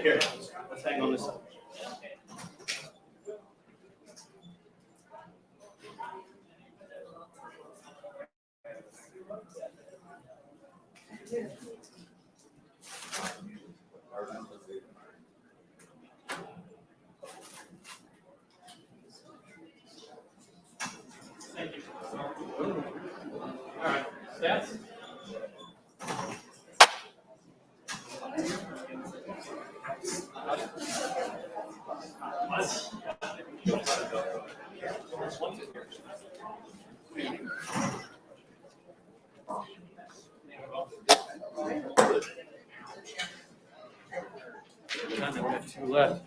Here, let's hang on this side. Thank you. All right, stats. We have 2 left.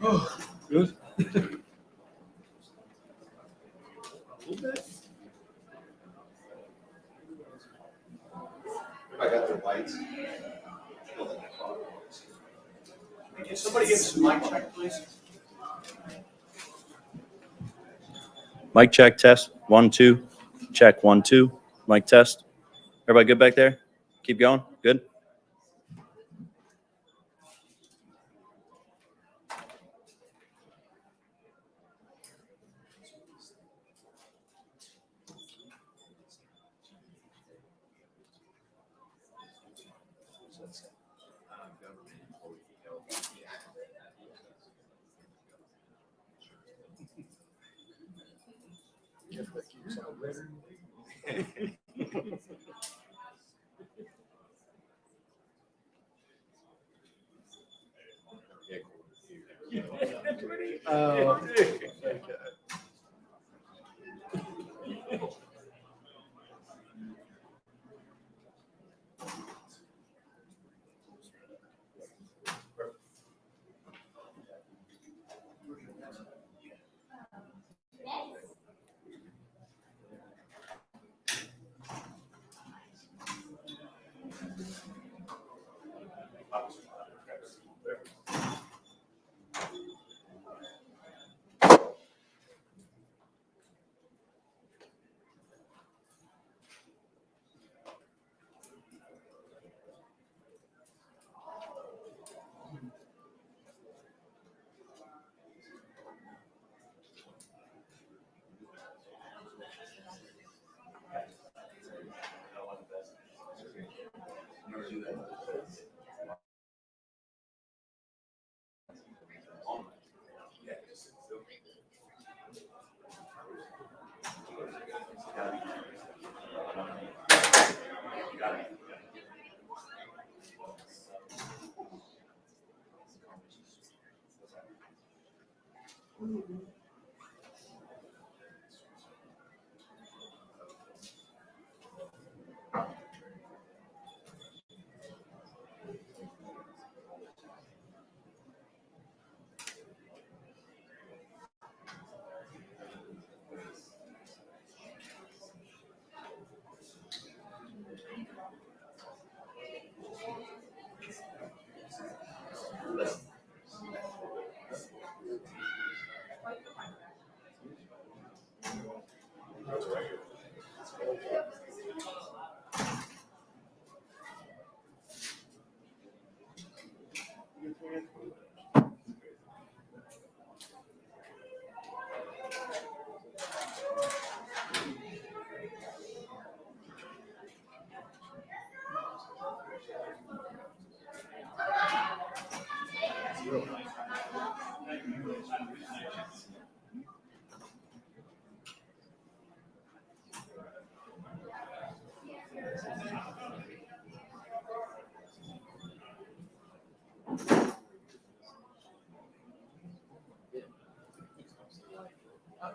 Oh, good. I got the lights. Can somebody give us a mic check, please? Mic check, test, 1, 2. Check, 1, 2. Mic test. Everybody good back there? Keep going? Good?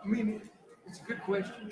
I mean, it's a good question.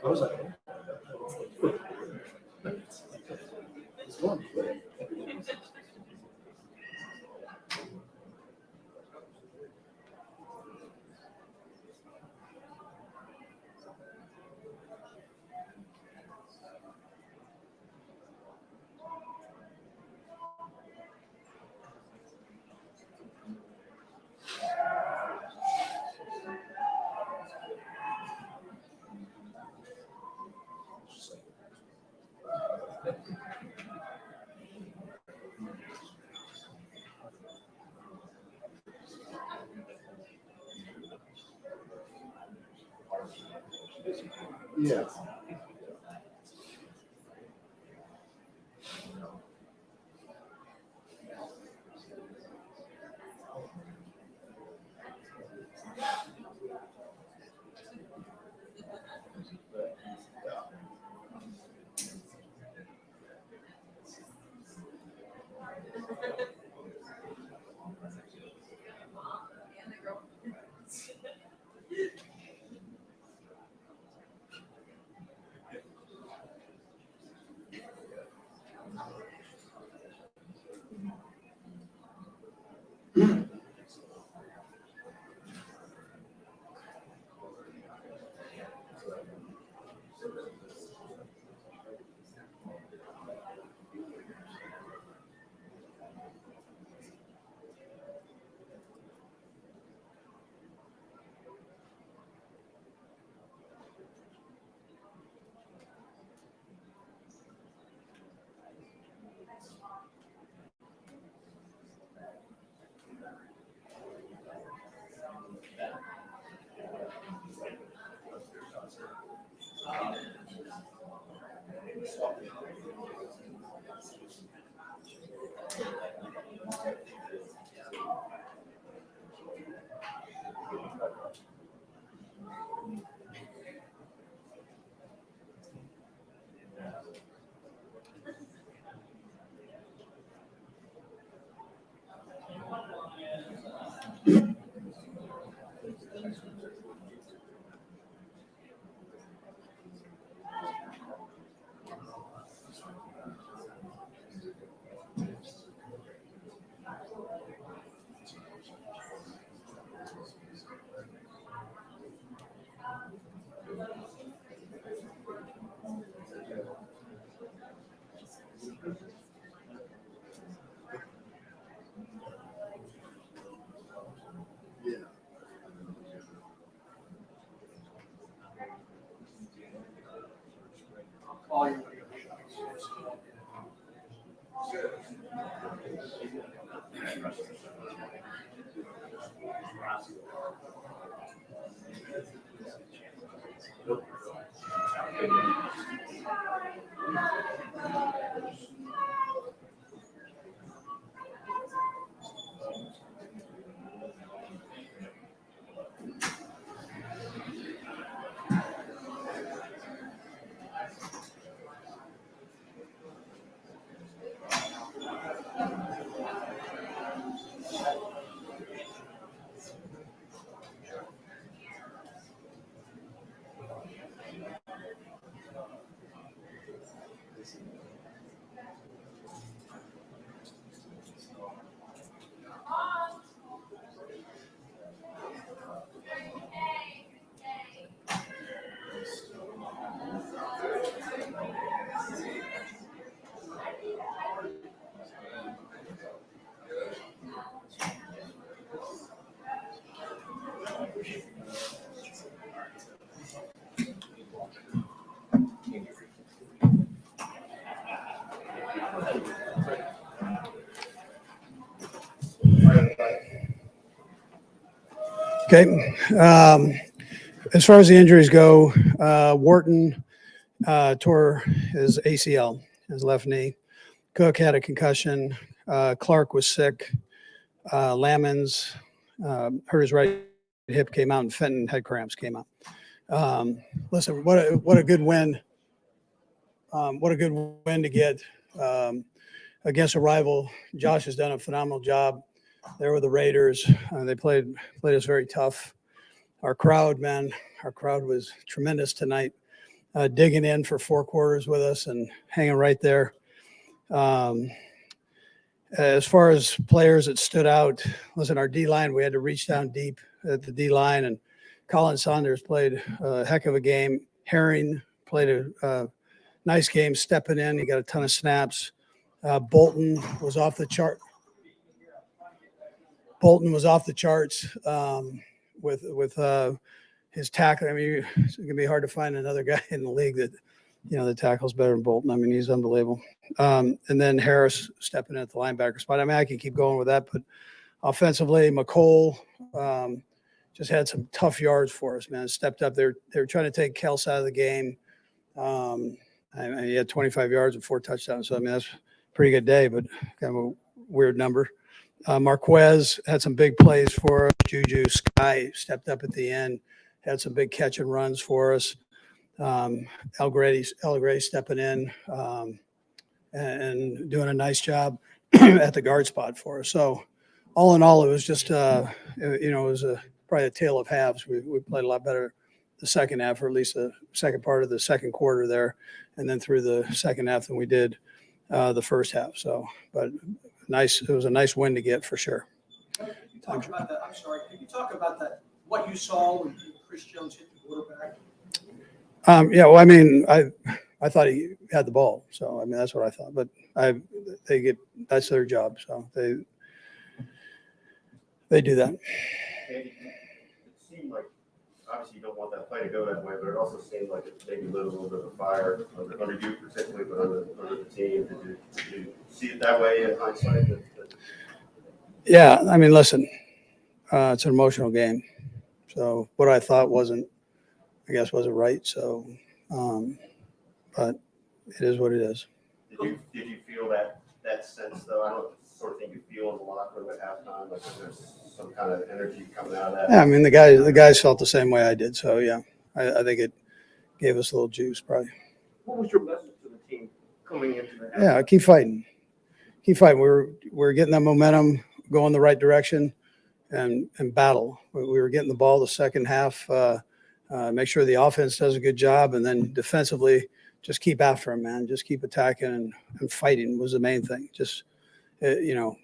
I was like, it's fun. Yeah. Okay. As far as the injuries go, Wharton tore his ACL, his left knee. Cook had a concussion. Clark was sick. Lammons hurt his right hip, came out, and Fenton had cramps, came out. Listen, what a good win. What a good win to get against a rival. Josh has done a phenomenal job. They were the Raiders. They played us very tough. Our crowd, man, our crowd was tremendous tonight, digging in for 4 quarters with us and hanging right there. As far as players that stood out, listen, our D-line, we had to reach down deep at the D-line, and Colin Saunders played a heck of a game. Herring played a nice game, stepping in. He got a ton of snaps. Bolton was off the chart. Bolton was off the charts with his tackle. I mean, it's going to be hard to find another guy in the league that, that tackles better than Bolton. I mean, he's unbelievable. And then Harris stepping in at the linebacker spot. I mean, I can keep going with that, but offensively, McCole, just had some tough yards for us, man. Stepped up. They're trying to take Kels out of the game. He had 25 yards and 4 touchdowns. So, I mean, that's a pretty good day, but kind of a weird number. Marquez had some big plays for us. Juju Sky stepped up at the end, had some big catch and runs for us. El Grady stepping in and doing a nice job at the guard spot for us. So all in all, it was just, it was probably a tale of halves. We played a lot better the second half, or at least the second part of the second quarter there, and then through the second half than we did the first half. So, but it was a nice win to get for sure. Could you talk about that? I'm sorry. Could you talk about that? What you saw when Chris Jones hit the quarterback? Yeah, well, I mean, I thought he had the ball, so I mean that's what I thought. But that's their job, so they do that. It seemed like, obviously you don't want that play to go that way, but it also seemed like it maybe lit a little bit of fire under you particularly, but under the team. Did you see it that way in hindsight? Yeah, I mean, listen, it's an emotional game, so what I thought wasn't right. So, but it is what it is. Did you feel that sense though? I don't sort of think you feel in the locker room at halftime, like there's some kind of energy coming out of that. Yeah, I mean the guys felt the same way I did. So yeah, I think it gave us a little juice probably. What was your message to the team coming into the half? Yeah, keep fighting. We're getting that momentum, going the right direction, and battle. We were getting the ball the second half. Make sure the offense does a good job, and then defensively, just keep after them, man. Just keep attacking and fighting was the main thing. Just that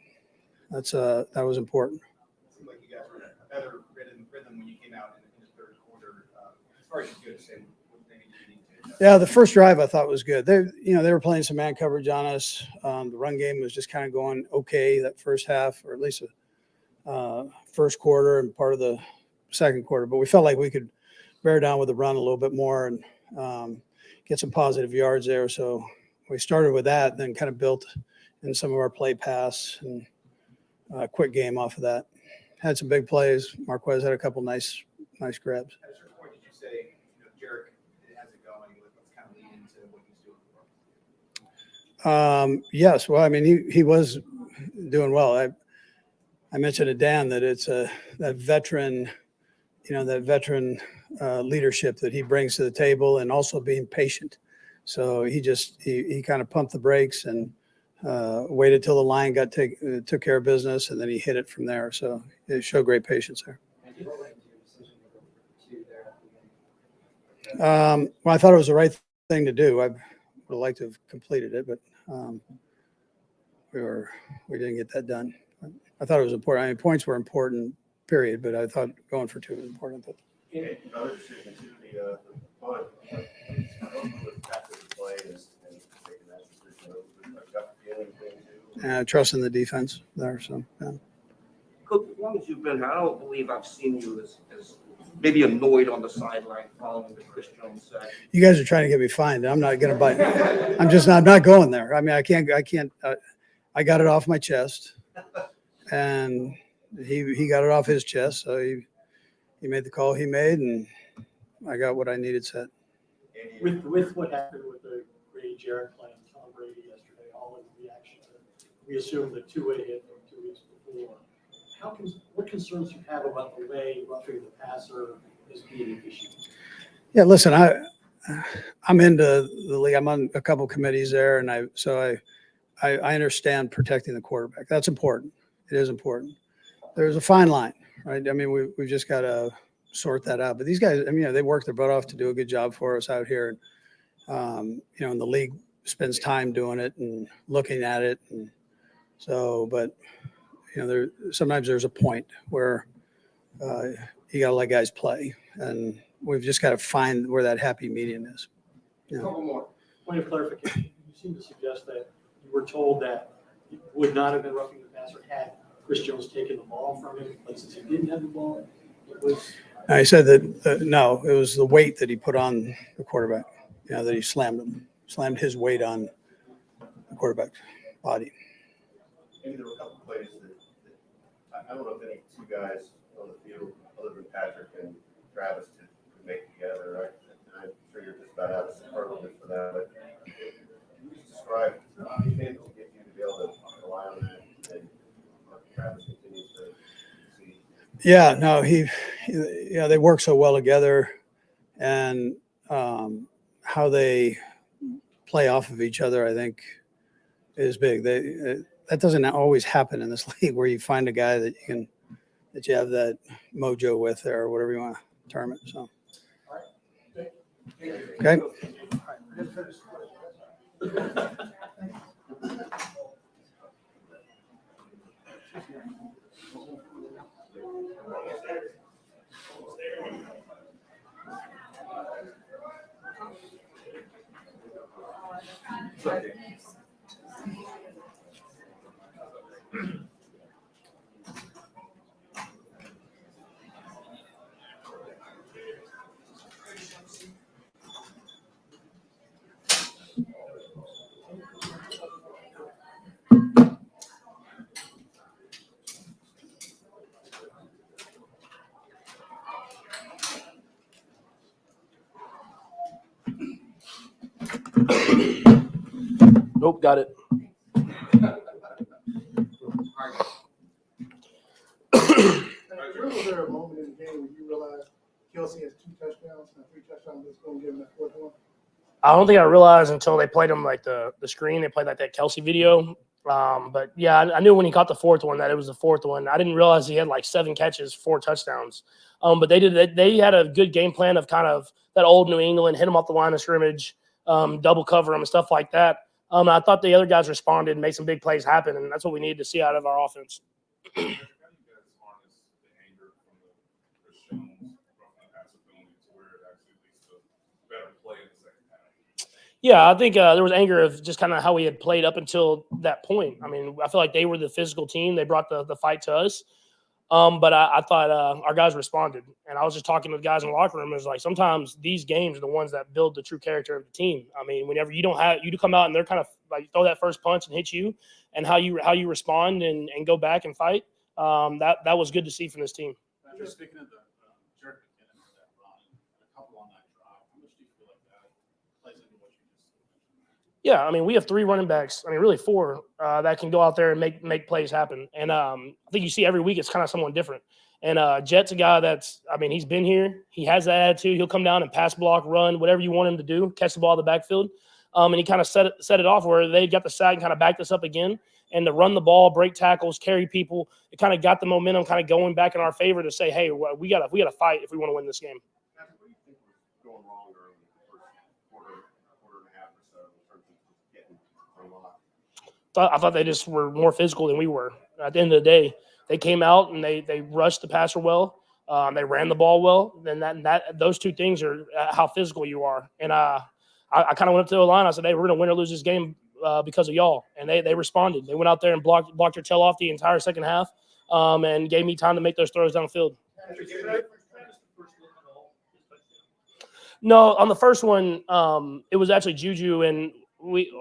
was important. It seemed like you guys were in a better rhythm when you came out in the third quarter. As far as you could say, what maybe you need to. Yeah, the first drive I thought was good. They were playing some man coverage on us. The run game was just kind of going okay that first half, or at least first quarter and part of the second quarter. But we felt like we could bear down with the run a little bit more and get some positive yards there. So we started with that, then kind of built in some of our play pass and quick game off of that. Had some big plays. Marquez had a couple nice grabs. At a certain point, did you say, Jarek has it going? Let's kind of lean into what he's doing. Yes. Well, I mean, he was doing well. I mentioned to Dan that it's that veteran leadership that he brings to the table, and also being patient. So he kind of pumped the brakes and waited till the line took care of business, and then he hit it from there. So it showed great patience there. Well, I thought it was the right thing to do. I would have liked to have completed it, but we didn't get that done. I thought it was important. I mean, points were important, period, but I thought going for 2 was important. Okay, another decision too, the punt. After the play and taking that decision, a gut feeling thing too. Trusting the defense there. So yeah. Coach, as long as you've been here, I don't believe I've seen you as maybe annoyed on the sideline following the Chris Jones sack. You guys are trying to get me fined. I'm not going to bite. I'm not going there. I mean, I can't. I got it off my chest, and he got it off his chest. So he made the call he made, and I got what I needed said. With what happened with the Grady Jarrett playing Tom Brady yesterday, all in reaction to, we assume the two-way hit from 2 weeks before. What concerns you have about the way roughing the passer is being an issue? Yeah, listen, I'm into the league. I'm on a couple committees there, and I understand protecting the quarterback. That's important. It is important. There's a fine line, right? I mean, we've just got to sort that out. But these guys, I mean, they work their butt off to do a good job for us out here. And, and the league spends time doing it and looking at it. And so, but, sometimes there's a point where you got to let guys play. And we've just got to find where that happy medium is. A couple more. Point of clarification. You seem to suggest that you were told that it would not have been roughing the passer had Chris Jones taken the ball from him, but since he didn't have the ball, it was. I said that no, it was the weight that he put on the quarterback. That he slammed his weight on the quarterback's body. Maybe there were a couple plays that I don't know if any two guys on the field other than Patrick and Travis could make together, right? And I'm sure you're just about out of superlative for that, but can you just describe anything to get you to be able to rely on that and Travis continues to see? Yeah, no, they work so well together, and how they play off of each other, I think, is big. That doesn't always happen in this league, where you find a guy that you have that mojo with, or whatever you want to term it. So, okay. Nope, got it. Was there a moment in the game when you realized Kelsey has 2 touchdowns and 3 touchdowns that's going to give him that 4th one? I don't think I realized until they played him like the screen. They played like that Kelsey video. But yeah, I knew when he caught the 4th one that it was the 4th one. I didn't realize he had like 7 catches, 4 touchdowns. But they had a good game plan of kind of that old New England, hit him off the line of scrimmage, double cover him and stuff like that. I thought the other guys responded and made some big plays happen, and that's what we needed to see out of our offense. Yeah, I think there was anger of just kind of how we had played up until that point. I mean, I feel like they were the physical team. They brought the fight to us. But I thought our guys responded. And I was just talking to the guys in the locker room. It was like sometimes these games are the ones that build the true character of the team. I mean, whenever you come out and they're kind of like throw that first punch and hit you, and how you respond and go back and fight, that was good to see from this team. Just speaking of the Jared McKinnon with that run, a couple on that drive, how much do you feel like that plays into what you just mentioned? Yeah, I mean, we have 3 running backs. I mean, really 4 that can go out there and make plays happen. And I think you see every week it's kind of someone different. And Jet's a guy he's been here. He has that attitude. He'll come down and pass block, run, whatever you want him to do, catch the ball in the backfield. And he kind of set it off where they got the sack and kind of backed us up again. And to run the ball, break tackles, carry people, it kind of got the momentum kind of going back in our favor to say, hey, we got to fight if we want to win this game. What do you think was going wrong during the first quarter and a half or so in terms of getting unlocked? I thought they just were more physical than we were. At the end of the day, they came out and they rushed the passer well. They ran the ball well. Then those 2 things are how physical you are. And I kind of went up to the line. I said, hey, we're going to win or lose this game because of y'all. And they responded. They went out there and blocked their tail off the entire second half and gave me time to make those throws down the field. No, on the first one, it was actually Juju, and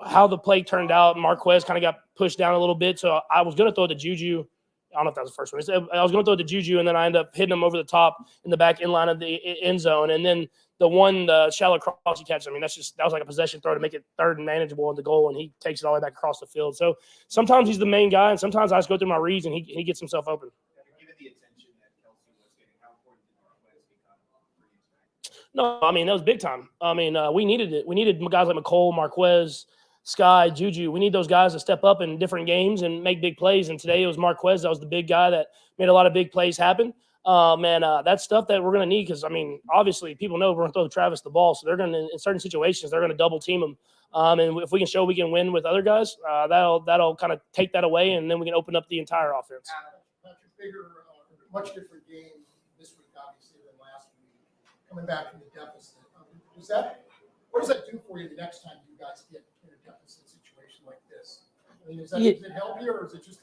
how the play turned out, Marquez kind of got pushed down a little bit. So I was going to throw it to Juju. I don't know if that was the first one. I was going to throw it to Juju, and then I ended up hitting him over the top in the back end line of the end zone. And then the shallow cross he catches, I mean, that was like a possession throw to make it 3rd and manageable in the goal, and he takes it all the way back across the field. So sometimes he's the main guy, and sometimes I just go through my reads, and he gets himself open. Given the attention that Kelsey was getting, how important did Marquez become for you tonight? No, I mean, that was big time. I mean, we needed it. We needed guys like McCole, Marquez, Sky, Juju. We need those guys to step up in different games and make big plays. And today it was Marquez. That was the big guy that made a lot of big plays happen. That's stuff that we're going to need because, I mean, obviously people know we're going to throw Travis the ball. So they're going to, in certain situations, they're going to double team him. And if we can show we can win with other guys, that'll kind of take that away, and then we can open up the entire offense. Patrick, bigger, much different game this week, obviously, than last week. Coming back from the deficit. What does that do for you the next time you guys get in a deficit situation like this? I mean, does it help you, or is it just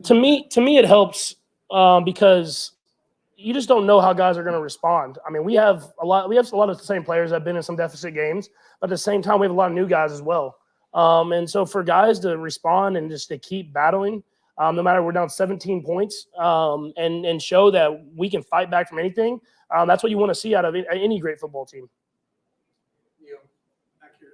to me it helps because you just don't know how guys are going to respond. I mean, we have a lot of the same players that have been in some deficit games, but at the same time we have a lot of new guys as well. And so for guys to respond and just to keep battling, no matter we're down 17 points, and show that we can fight back from anything. That's what you want to see out of any great football team. You know, back here,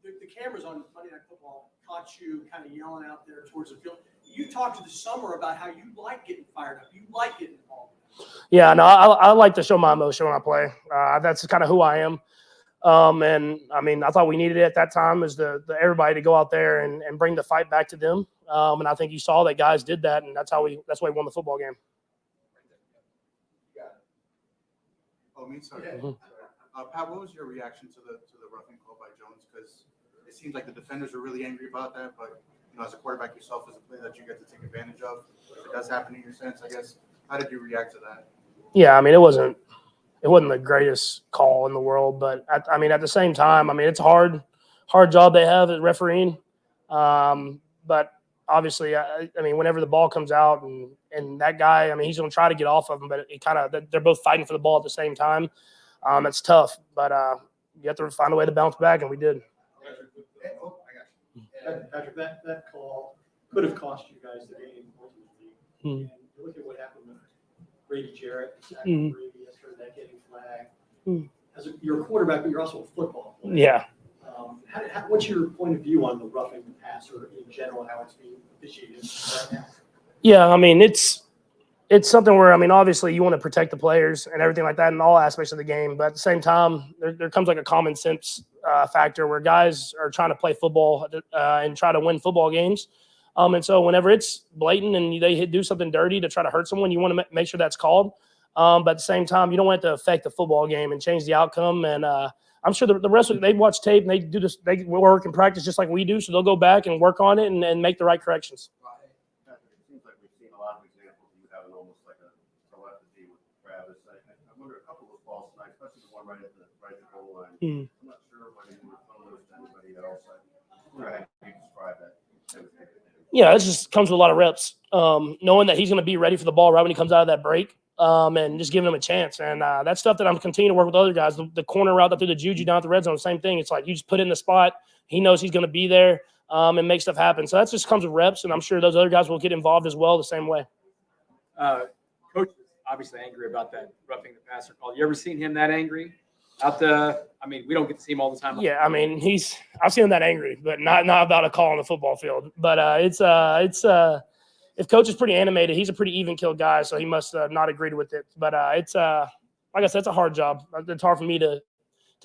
the cameras on Monday Night Football caught you kind of yelling out there towards the field. You talked to the summer about how you like getting fired up. You like getting involved. Yeah, no, I like to show my emotion when I play. That's kind of who I am. And I mean, I thought we needed it at that time is the everybody to go out there and bring the fight back to them. And I think you saw that guys did that, and that's why we won the football game. Oh, me, sorry. Mhm. Pat, what was your reaction to the roughing call by Jones? Because it seems like the defenders are really angry about that, but as a quarterback yourself, as a player that you get to take advantage of, if it does happen in your sense, I guess. How did you react to that? Yeah, I mean, it wasn't the greatest call in the world, but I mean, at the same time, I mean, it's a hard job they have at refereeing. But obviously, I mean, whenever the ball comes out and that guy, I mean, he's going to try to get off of him, but it kind of they're both fighting for the ball at the same time. It's tough, but you have to find a way to bounce back, and we did. Patrick, that call could have cost you guys the game ultimately. Hmm. And you look at what happened with Brady Jarrett, Zach Hmm. Brady yesterday, that getting flagged. Hmm. You're a quarterback, but you're also a football player. Yeah. What's your point of view on the roughing the passer in general, how it's being officiated right now? Yeah, I mean, it's something where, I mean, obviously you want to protect the players and everything like that in all aspects of the game. But at the same time, there comes like a common sense factor where guys are trying to play football and try to win football games. And so whenever it's blatant and they do something dirty to try to hurt someone, you want to make sure that's called. But at the same time, you don't want it to affect the football game and change the outcome. And I'm sure the rest of it, they watch tape and they do this, they work and practice just like we do. So they'll go back and work on it and make the right corrections. It seems like we've seen a lot of examples of you having almost like a telepathy with Travis. I wonder a couple of those balls tonight, especially the one right at the goal line. I'm not sure whether you were throwing those to anybody else. I wonder how you describe that. Yeah, it just comes with a lot of reps. Knowing that he's going to be ready for the ball right when he comes out of that break, and just giving him a chance. And that's stuff that I'm continuing to work with other guys. The corner route that threw the juju down at the red zone, same thing. It's like you just put it in the spot. He knows he's going to be there and make stuff happen. So that just comes with reps, and I'm sure those other guys will get involved as well the same way. Coach was obviously angry about that roughing the passer call. You ever seen him that angry? I mean, we don't get to see him all the time. Yeah, I mean, I've seen him that angry, but not about a call on the football field. But if coach is pretty animated, he's a pretty even kill guy, so he must not agreed with it. But it's like I said, it's a hard job. It's hard for me to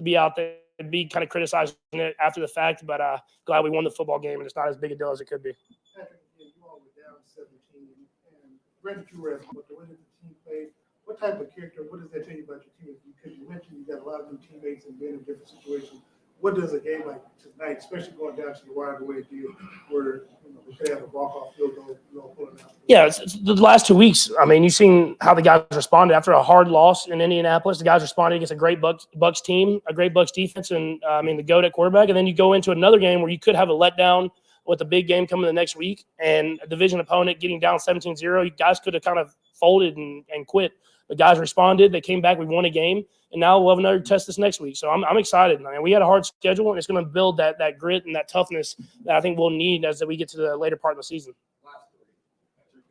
be out there and be kind of criticizing it after the fact. But glad we won the football game, and it's not as big a deal as it could be. Patrick, you all were down 17, and granted you were, but the way that the team played, what type of character, what does that tell you about your team? Because you mentioned you got a lot of new teammates and been in different situations. What does a game like tonight, especially going down to the wire the way it did, where we could have a walk-off field goal, pulling out? Yeah, it's the last 2 weeks. I mean, you've seen how the guys responded after a hard loss in Indianapolis. The guys responded against a great Bucks team, a great Bucks defense, and I mean the GOAT at quarterback. And then you go into another game where you could have a letdown with a big game coming the next week and a division opponent getting down 17-0. You guys could have kind of folded and quit. The guys responded. They came back. We won a game, and now we'll have another test this next week. So I'm excited. I mean, we had a hard schedule, and it's going to build that grit and that toughness that I think we'll need as we get to the later part of the season.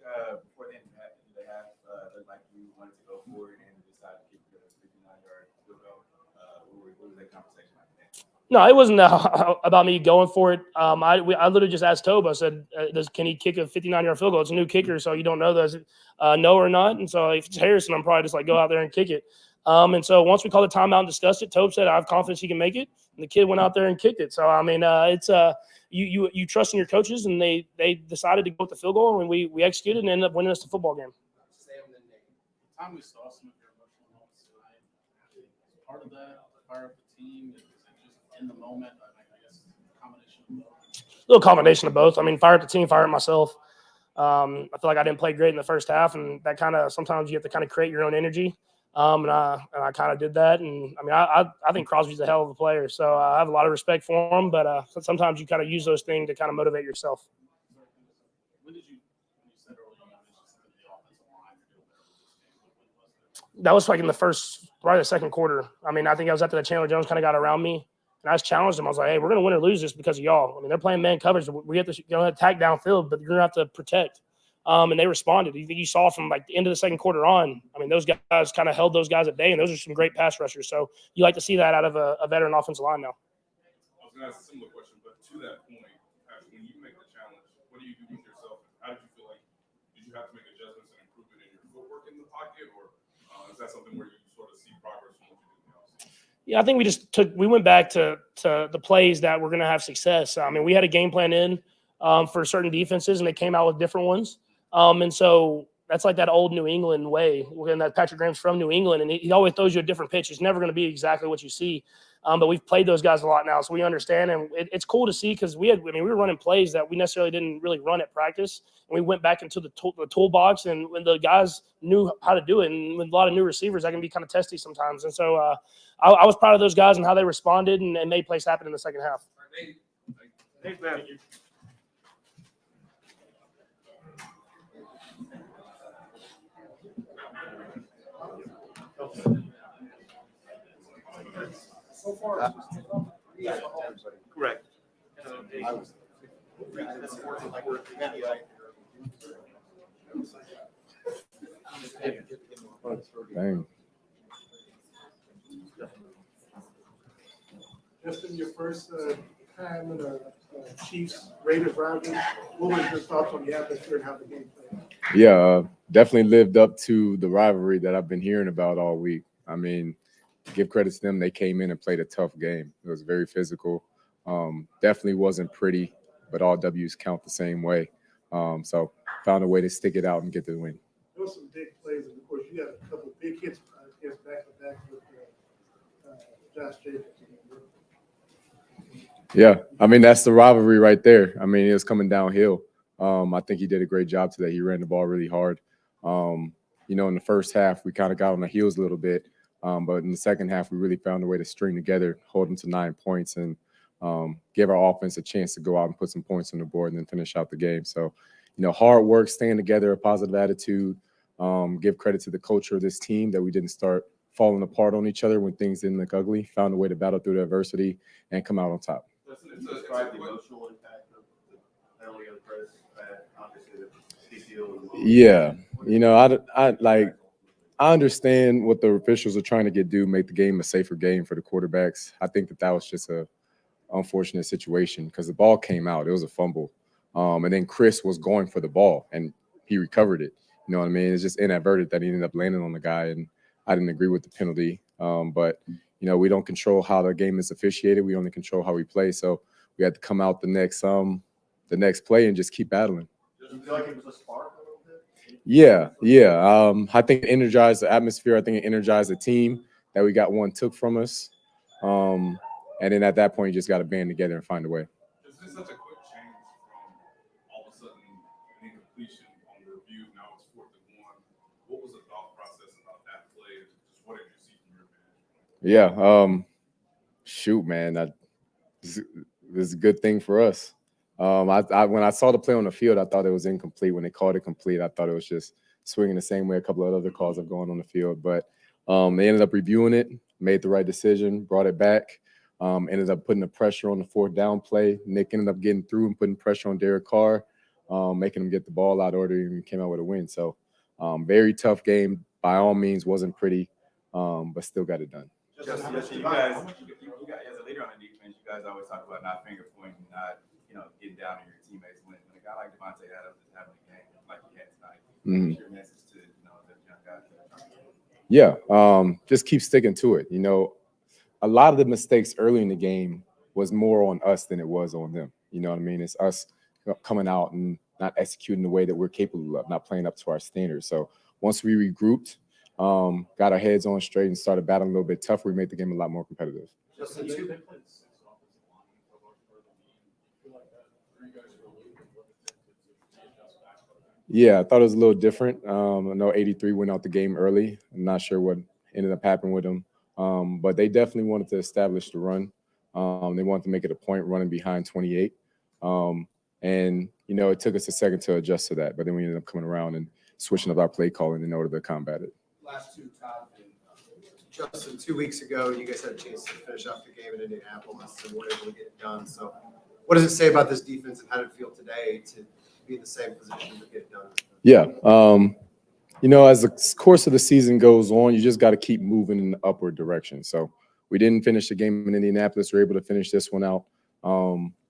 Before the end of the half, looked like you wanted to go for it and decided to keep the 59-yard field goal. What was that conversation like? No, it wasn't about me going for it. I literally just asked Toba. I said, can he kick a 59-yard field goal? It's a new kicker, so you don't know does it no or not. And so if it's Harrison, I'm probably just like, go out there and kick it. And so once we called the timeout and discussed it, Tobe said, I have confidence he can make it. And the kid went out there and kicked it. So, I mean, it's you trust in your coaches, and they decided to go with the field goal, and we executed and ended up winning us the football game. The time we saw some of your emotional moments tonight, part of that, fire up the team, is it just in the moment? I guess a combination of both. A little combination of both. I mean, fire up the team, fire up myself. I feel like I didn't play great in the first half, and that kind of sometimes you have to kind of create your own energy. And I kind of did that. And I mean, I think Crosby's a hell of a player, so I have a lot of respect for him. But sometimes you kind of use those things to kind of motivate yourself. When you said earlier, you mentioned some of the offensive line to do better with this game, when was that? That was like in the second quarter. I mean, I think I was after the Chandler Jones kind of got around me, and I just challenged him. I was like, hey, we're going to win or lose this because of y'all. I mean, they're playing man coverage. We have to attack downfield, but you're going to have to protect. and they responded. You saw from like the end of the second quarter on. I mean, those guys kind of held those guys at bay, and those are some great pass rushers. So you like to see that out of a veteran offensive line now. I was going to ask a similar question, but to that point, Patrick, when you make the challenge, what do you do with yourself? How did you feel like? Did you have to make adjustments and improvement in your footwork in the pocket, or is that something where you sort of see progress from what you did in the offseason? Yeah, I think we went back to the plays that were going to have success. I mean, we had a game plan in for certain defenses, and they came out with different ones. And so that's like that old New England way. And that Patrick Graham's from New England, and he always throws you a different pitch. It's never going to be exactly what you see. But we've played those guys a lot now, so we understand, and it's cool to see because we were running plays that we necessarily didn't really run at practice, and we went back into the toolbox, and when the guys knew how to do it, and with a lot of new receivers, that can be kind of testy sometimes. And so I was proud of those guys and how they responded and made plays happen in the second half. Thanks, man. So far, Correct. Dang. Justin, your first time in a Chiefs Raiders rivalry, what was your thoughts on the atmosphere and how the game played? Yeah, definitely lived up to the rivalry that I've been hearing about all week. I mean, give credit to them. They came in and played a tough game. It was very physical. Definitely wasn't pretty, but all W's count the same way. So found a way to stick it out and get the win. There was some big plays, and of course, you had a couple of big hits back to back with Josh Jacobs. Yeah, I mean, that's the rivalry right there. I mean, it was coming downhill. I think he did a great job today. He ran the ball really hard. In the first half, we kind of got on the heels a little bit. But in the second half, we really found a way to string together, hold them to 9 points, and give our offense a chance to go out and put some points on the board and then finish out the game. So, hard work, staying together, a positive attitude, give credit to the culture of this team that we didn't start falling apart on each other when things didn't look ugly, found a way to battle through the adversity and come out on top. Describe the emotional impact of the penalty on press. Obviously, the big deal. Yeah, I understand what the officials are trying to make the game a safer game for the quarterbacks. I think that was just a unfortunate situation because the ball came out. It was a fumble. And then Chris was going for the ball, and he recovered it. You know what I mean? It's just inadvertent that he ended up landing on the guy, and I didn't agree with the penalty. But we don't control how the game is officiated. We only control how we play. So we had to come out the next play and just keep battling. Did you feel like it was a spark a little bit? Yeah. I think it energized the atmosphere. I think it energized the team that we got one took from us. And then at that point, you just got to band together and find a way. Is this such a quick change from all of a sudden an incompletion on the review? Now it's 4th and 1. What was the thought process about that play? Just what did you see from your vantage point? Yeah. Shoot, man. This is a good thing for us. When I saw the play on the field, I thought it was incomplete. When they called it complete, I thought it was just swinging the same way a couple of other calls have gone on the field. But they ended up reviewing it, made the right decision, brought it back, ended up putting the pressure on the 4th down play. Nick ended up getting through and putting pressure on Derek Carr, making him get the ball out order, and came out with a win. So very tough game. By all means, wasn't pretty, but still got it done. Justin, you guys, as a leader on the defense, you guys always talk about not finger pointing, not getting down on your teammates. When a guy like Devontae Adams is having a game like he had tonight, what's your message to the young guys that are trying to Yeah, just keep sticking to it. A lot of the mistakes early in the game was more on us than it was on them. You know what I mean? It's us coming out and not executing the way that we're capable of, not playing up to our standards. So once we regrouped, got our heads on straight and started battling a little bit tougher, we made the game a lot more competitive. Justin, Yeah, I thought it was a little different. I know 83 went out the game early. I'm not sure what ended up happening with them. But they definitely wanted to establish the run. They wanted to make it a point running behind 28. And it took us a second to adjust to that. But then we ended up coming around and switching up our play calling in order to combat it. last two, Todd and Justin, 2 weeks ago, you guys had a chance to finish off the game in Indianapolis and were able to get it done. So what does it say about this defense and how did it feel today to be in the same position to get it done? Yeah. As the course of the season goes on, you just got to keep moving in the upward direction. So we didn't finish the game in Indianapolis. We're able to finish this one out.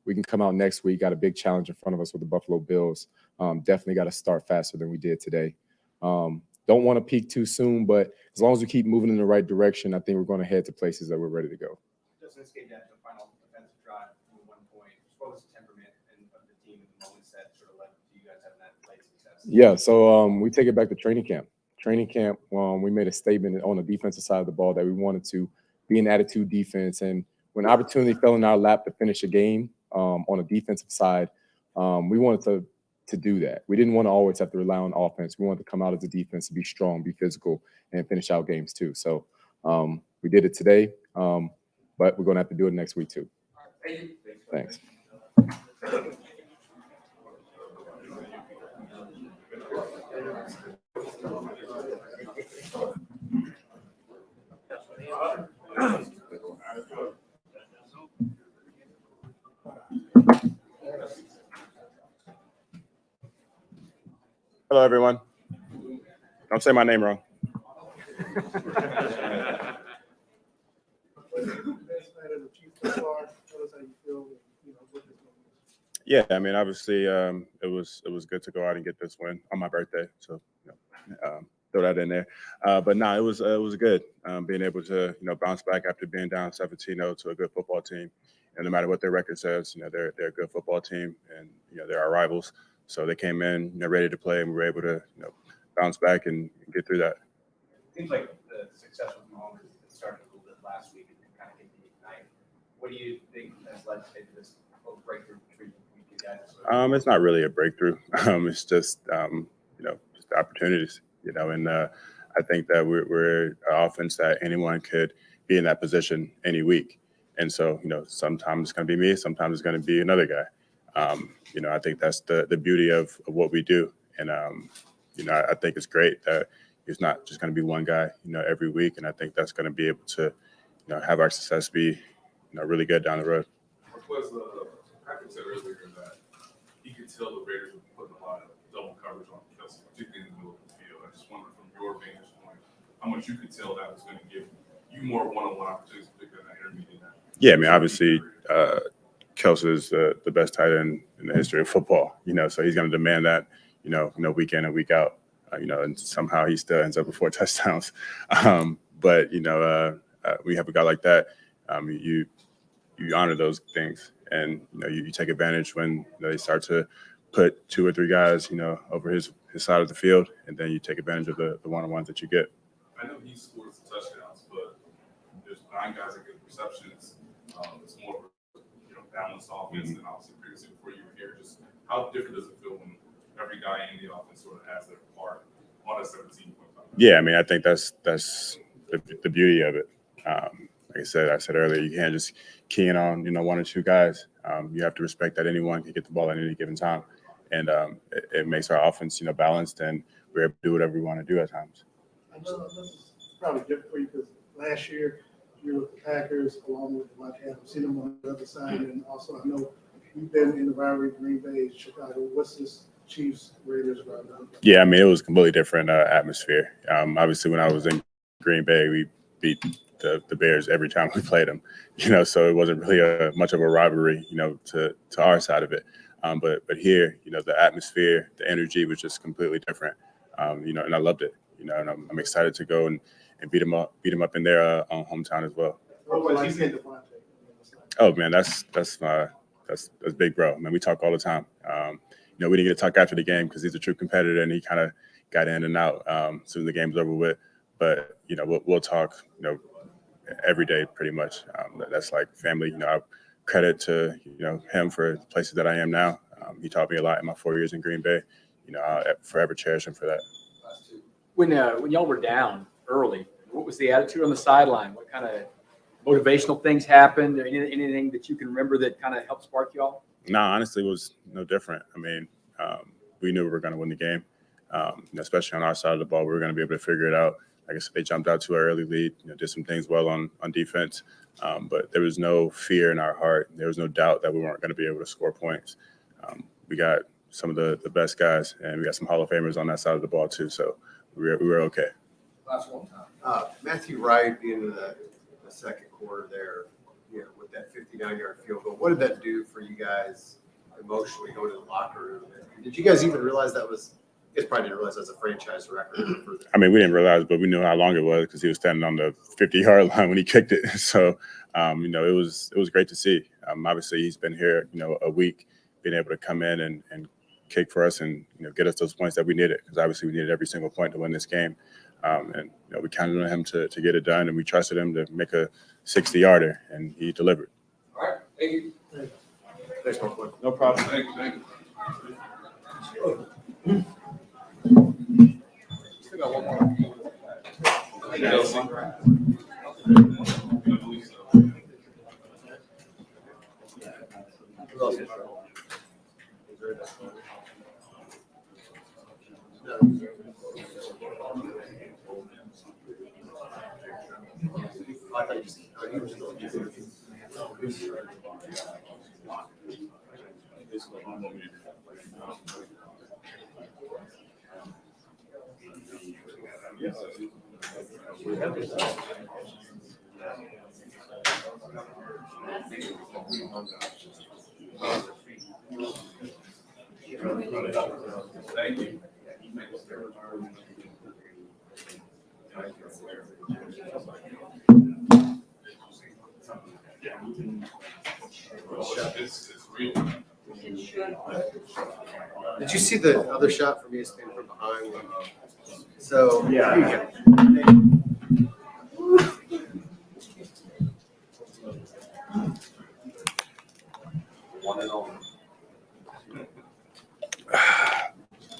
We can come out next week. Got a big challenge in front of us with the Buffalo Bills. Definitely got to start faster than we did today. Don't want to peak too soon, but as long as we keep moving in the right direction, I think we're going to head to places that we're ready to go. Just let's get down to the final defensive drive from 1 point. What was the temperament of the team in the moments that sort of led to you guys having that late success? Yeah, so we take it back to training camp. Training camp, we made a statement on the defensive side of the ball that we wanted to be an attitude defense. And when opportunity fell in our lap to finish a game on the defensive side, we wanted to do that. We didn't want to always have to rely on offense. We wanted to come out as a defense to be strong, be physical, and finish out games too. So we did it today, but we're going to have to do it next week too. Thank you. Thanks. Hello, everyone. Don't say my name wrong. Yeah, I mean, obviously, it was good to go out and get this win on my birthday. So, throw that in there. But no, it was good being able to bounce back after being down 17-0 to a good football team. And no matter what their record says, they're a good football team, and they're our rivals. So they came in, ready to play, and we were able to bounce back and get through that. Seems like the success with Mahomes started a little bit last week and kind of hit the ignite. What do you think has led to this breakthrough between you guys? It's not really a breakthrough. It's just just opportunities. And I think that we're an offense that anyone could be in that position any week. And so sometimes it's going to be me, sometimes it's going to be another guy. I think that's the beauty of what we do. And I think it's great that it's not just going to be one guy, every week. And I think that's going to be able to, have our success be, really good down the road. Was Patrick said earlier that he could tell the Raiders were putting a lot of double coverage on Kelsey, particularly in the middle of the field. I just wonder from your vantage point, how much you could tell that was going to give you more one-on-one opportunities, particularly in that intermediate. Yeah, I mean, obviously, Kelsey is the best tight end in the history of football, so he's going to demand that, week in and week out, and somehow he still ends up with 4 touchdowns. But we have a guy like that. You honor those things, and you take advantage when they start to put 2 or 3 guys, over his side of the field, and then you take advantage of the one-on-ones that you get. I know he scores the touchdowns, but there's 9 guys that get receptions. It's more of a balanced offense than obviously previously before you were here. Just how different does it feel when every guy in the offense sort of has their part on a 17-point? Yeah, I mean, I think that's the beauty of it. Like I said earlier, you can't just key in on 1 or 2 guys. You have to respect that anyone can get the ball at any given time, and it makes our offense balanced, and we're able to do whatever we want to do at times. I know this is probably different for you because last year you were with the Packers along with the Montana. I've seen them on the other side, and also I know you've been in the rivalry Green Bay, Chicago. What's this Chiefs Raiders right now? Yeah, I mean, it was a completely different atmosphere. Obviously, when I was in Green Bay, we beat the Bears every time we played them, so it wasn't really much of a rivalry, to our side of it. But here, the atmosphere, the energy was just completely different, and I loved it, and I'm excited to go and beat them up in their hometown as well. Oh man, that's big bro. Man, we talk all the time. We didn't get to talk after the game because he's a true competitor and he kind of got in and out as soon as the game's over with. But we'll talk every day pretty much. That's like family. I credit to him for the places that I am now. He taught me a lot in my 4 years in Green Bay. I'll forever cherish him for that. When y'all were down early, what was the attitude on the sideline? What kind of motivational things happened? Or anything that you can remember that kind of helped spark y'all? No, honestly, it was no different. I mean, we knew we were going to win the game, especially on our side of the ball. We were going to be able to figure it out. Like I said, they jumped out to an early lead, did some things well on defense, but there was no fear in our heart. There was no doubt that we weren't going to be able to score points. We got some of the best guys, and we got some Hall of Famers on that side of the ball too. So we were okay. Last one time. Matthew Wright being in the second quarter there, with that 59-yard field goal, what did that do for you guys emotionally going to the locker room? And did you guys even realize that was? You guys probably didn't realize that was a franchise record. I mean, we didn't realize, but we knew how long it was because he was standing on the 50-yard line when he kicked it. So, it was great to see. Obviously, he's been here, a week, being able to come in and kick for us and get us those points that we needed, because obviously we needed every single point to win this game. We counted on him to get it done, and we trusted him to make a 60-yarder, and he delivered. All right, thank you. Thanks, Mark. No problem. Thank you. Still got one more. Thank you. It's real. Did you see the other shot from ESPN from behind? So Yeah. One and all.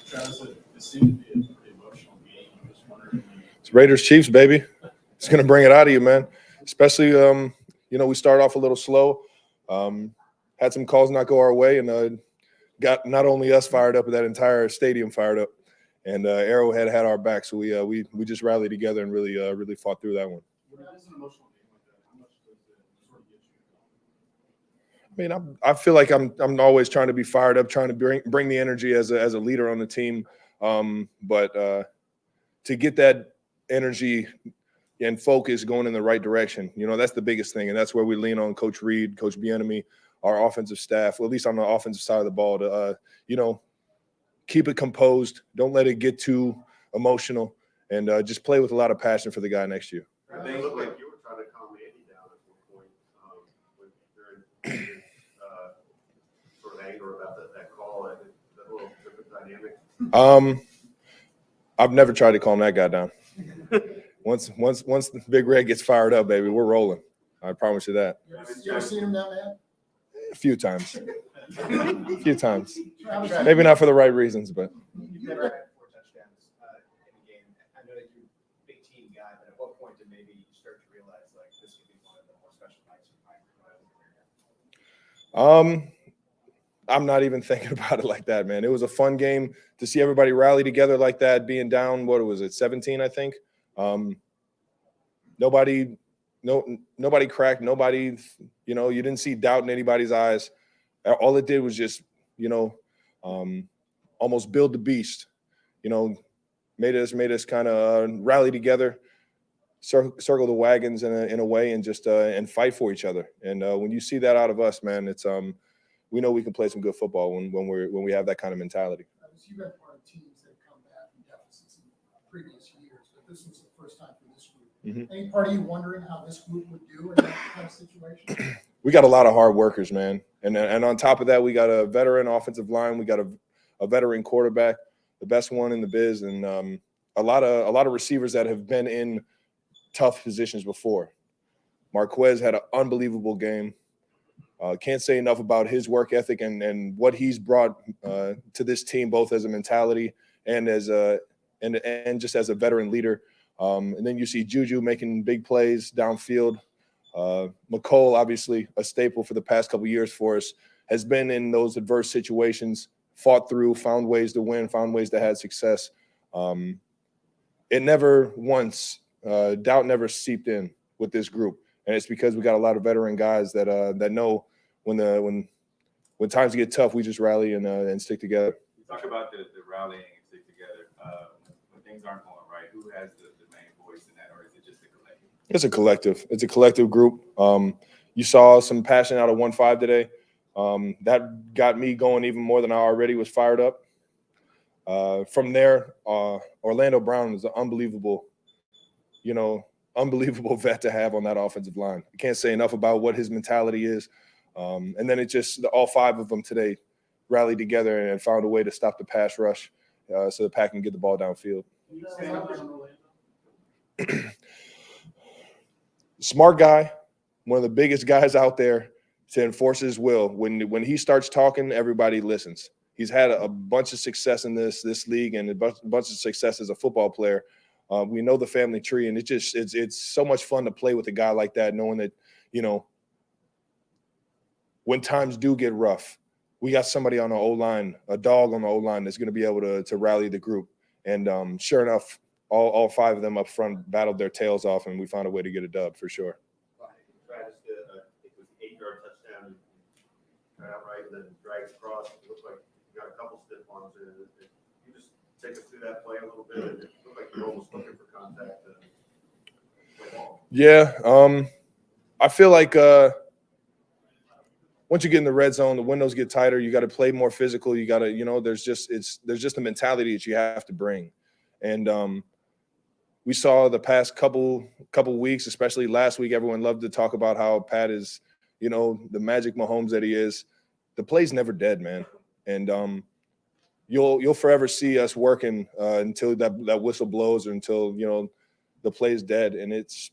Travis, it seemed to be a pretty emotional game. I'm just wondering. It's Raiders Chiefs, baby. It's going to bring it out of you, man. Especially, we started off a little slow, had some calls not go our way, and got not only us fired up, but that entire stadium fired up. And Arrowhead had our back, so we just rallied together and really fought through that one. When it is an emotional game like that, how much does it sort of get you? I mean, I feel like I'm always trying to be fired up, trying to bring the energy as a leader on the team. But to get that energy and focus going in the right direction, that's the biggest thing, and that's where we lean on Coach Reed, Coach Bieniemy, our offensive staff, well, at least on the offensive side of the ball, to keep it composed, don't let it get too emotional, and just play with a lot of passion for the guy next to you. It looked like you were trying to calm Andy down at one point when during sort of anger about that call and that little different dynamic. I've never tried to calm that guy down. Once the Big Red gets fired up, baby, we're rolling. I promise you that. You ever seen him that man? A few times. A few times. Maybe not for the right reasons, but. You've never had 4 touchdowns in a game. I know that you're a big team guy, but at what point did maybe you start to realize like this could be one of the more special nights of my career? I'm not even thinking about it like that, man. It was a fun game to see everybody rally together like that, being down, what was it, 17, I think. Nobody cracked. Nobody, you didn't see doubt in anybody's eyes. All it did was just, almost build the beast. Made us kind of rally together, circle the wagons in a way, and just and fight for each other. And when you see that out of us, man, it's we know we can play some good football when we have that kind of mentality. You've been part of teams that come back from deficits in previous years, but this was the first time for this group. Mm-hmm. Any part of you wondering how this group would do in that kind of situation? We got a lot of hard workers, man. And on top of that, we got a veteran offensive line. We got a veteran quarterback, the best one in the biz, and a lot of receivers that have been in tough positions before. Marquez had an unbelievable game. Can't say enough about his work ethic and what he's brought to this team, both as a mentality and as and just as a veteran leader. And then you see Juju making big plays downfield. McCole, obviously a staple for the past couple of years for us, has been in those adverse situations, fought through, found ways to win, found ways to have success. It never once, doubt never seeped in with this group. And it's because we got a lot of veteran guys that know when times get tough, we just rally and stick together. Talk about the rallying and stick together. When things aren't going right, who has the main voice in that, or is it just a collective? It's a collective. It's a collective group. You saw some passion out of 1-5 today. That got me going even more than I already was fired up. From there, Orlando Brown is an unbelievable vet to have on that offensive line. I can't say enough about what his mentality is. And then it just all 5 of them today rallied together and found a way to stop the pass rush so the Pack can get the ball downfield. Smart guy, one of the biggest guys out there to enforce his will. When he starts talking, everybody listens. He's had a bunch of success in this league and a bunch of success as a football player. We know the family tree, and it's so much fun to play with a guy like that, knowing that, when times do get rough, we got somebody on the O-line, a dog on the O-line that's going to be able to rally the group. And sure enough, all 5 of them up front battled their tails off, and we found a way to get a dub for sure. Travis did, I think it was an 8-yard touchdown, got out right, and then drags across. It looked like you got a couple stiff arms in it. You just take us through that play a little bit. It looked like you're almost looking for contact. Yeah, I feel like once you get in the red zone, the windows get tighter. You got to play more physical. You got to, there's just a mentality that you have to bring. And we saw the past couple weeks, especially last week, everyone loved to talk about how Pat is, the magic Mahomes that he is. The play's never dead, man. And you'll forever see us working until that whistle blows or until, the play's dead. And it's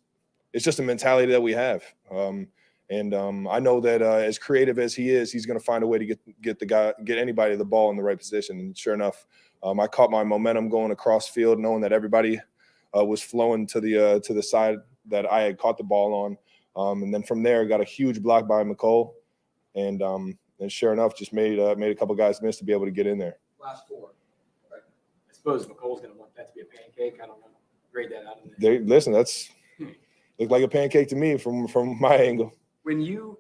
just a mentality that we have. I know that as creative as he is, he's going to find a way to get anybody the ball in the right position. And sure enough, I caught my momentum going across field, knowing that everybody was flowing to the side that I had caught the ball on. And then from there, got a huge block by McCole, and sure enough, just made a couple guys miss to be able to get in there. Last 4. I suppose McColl's going to want that to be a pancake. I don't know. Grade that out. Listen, that's looked like a pancake to me from my angle. When you're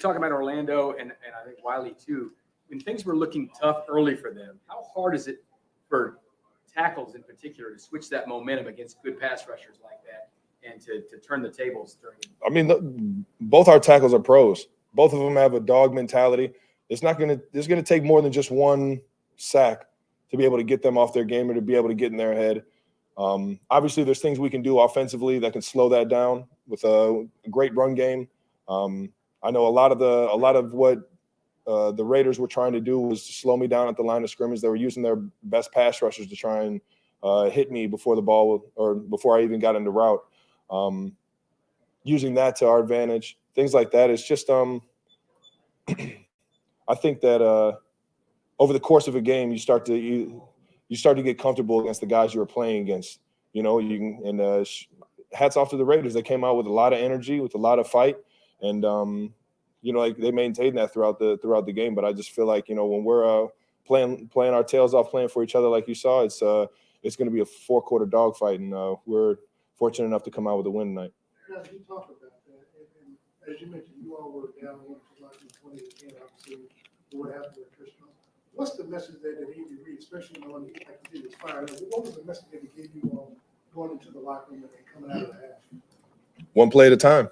talking about Orlando and I think Wiley too, when things were looking tough early for them, how hard is it for tackles in particular to switch that momentum against good pass rushers like that and to turn the tables during? I mean, both our tackles are pros. Both of them have a dog mentality. It's going to take more than just one sack to be able to get them off their game or to be able to get in their head. Obviously, there's things we can do offensively that can slow that down with a great run game. I know a lot of what the Raiders were trying to do was to slow me down at the line of scrimmage. They were using their best pass rushers to try and hit me before the ball or before I even got into route. Using that to our advantage, things like that. It's just I think that over the course of a game, you start to get comfortable against the guys you were playing against. Hats off to the Raiders. They came out with a lot of energy, with a lot of fight, and they maintained that throughout the game. But I just feel like when we're playing our tails off, playing for each other, like you saw, it's going to be a 4-quarter dogfight, and we're fortunate enough to come out with a win tonight. Now, you talk about that, and as you mentioned, you all were down 1-20 again, obviously, what happened with Christian. What's the message that Andy Reid, especially when he was fired up, what was the message that he gave you all going into the locker room and coming out of the half? One play at a time.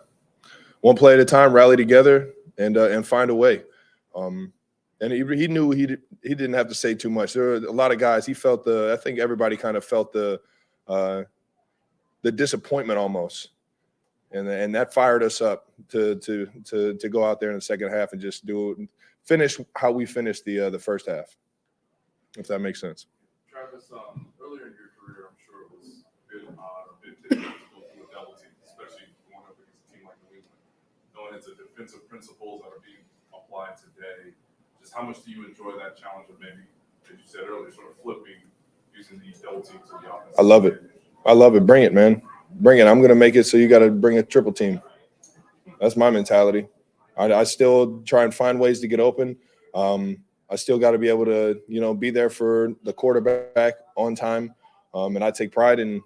One play at a time, rally together and find a way. And he knew he didn't have to say too much. There were a lot of guys. I think everybody kind of felt the disappointment almost, and that fired us up to go out there in the second half and just finish how we finished the first half, if that makes sense. Travis, earlier in your career, I'm sure it was a bit difficult to go through a double team, especially going up against a team like New England. Knowing it's a defensive principles that are being applied today, just how much do you enjoy that challenge of maybe, as you said earlier, sort of flipping, using the double team to the offense? I love it. Bring it, man. Bring it. I'm going to make it so you got to bring a triple team. That's my mentality. I still try and find ways to get open. I still got to be able to, be there for the quarterback on time. And I take pride in,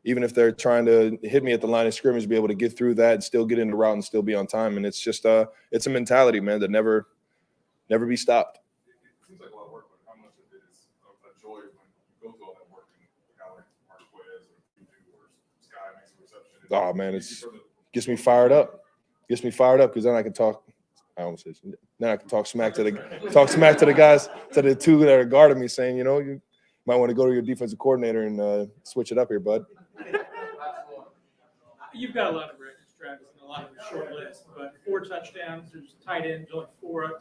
even if they're trying to hit me at the line of scrimmage, be able to get through that and still get into route and still be on time. And it's just it's a mentality, man, that never be stopped. It seems like a lot of work, but how much of it is Oh man, gets me fired up. Gets me fired up because then I can talk. I almost said then I can talk smack to the guys, to the two that are guarding me, saying, you know, you might want to go to your defensive coordinator and switch it up here, bud. You've got a lot of records, Travis, and a lot of a short list, but 4 touchdowns, there's tight ends, only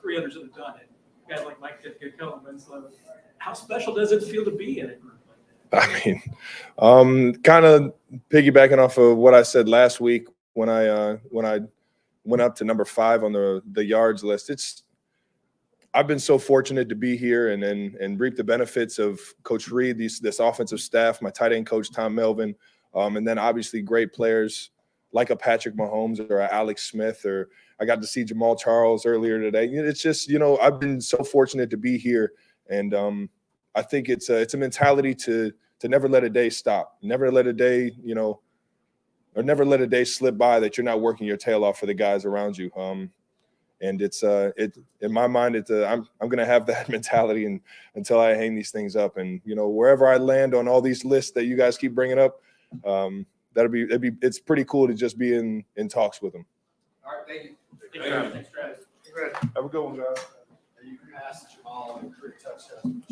3 others that have done it. Guys like Mike Ditka, Kellen Winslow. How special does it feel to be in a group like that? I mean, kind of piggybacking off of what I said last week when I went up to number 5 on the yards list. I've been so fortunate to be here and reap the benefits of Coach Reed, this offensive staff, my tight end coach Tom Melvin, and then obviously great players like a Patrick Mahomes or a Alex Smith, or I got to see Jamal Charles earlier today. It's just, I've been so fortunate to be here, and I think it's a mentality to never let a day stop, never let a day, or never let a day slip by that you're not working your tail off for the guys around you. And it's in my mind, I'm going to have that mentality until I hang these things up. And, wherever I land on all these lists that you guys keep bringing up, it's pretty cool to just be in talks with them. All right, thank you. Thanks, Travis. Have a good one, guys. You passed Jamal and 3 touchdowns.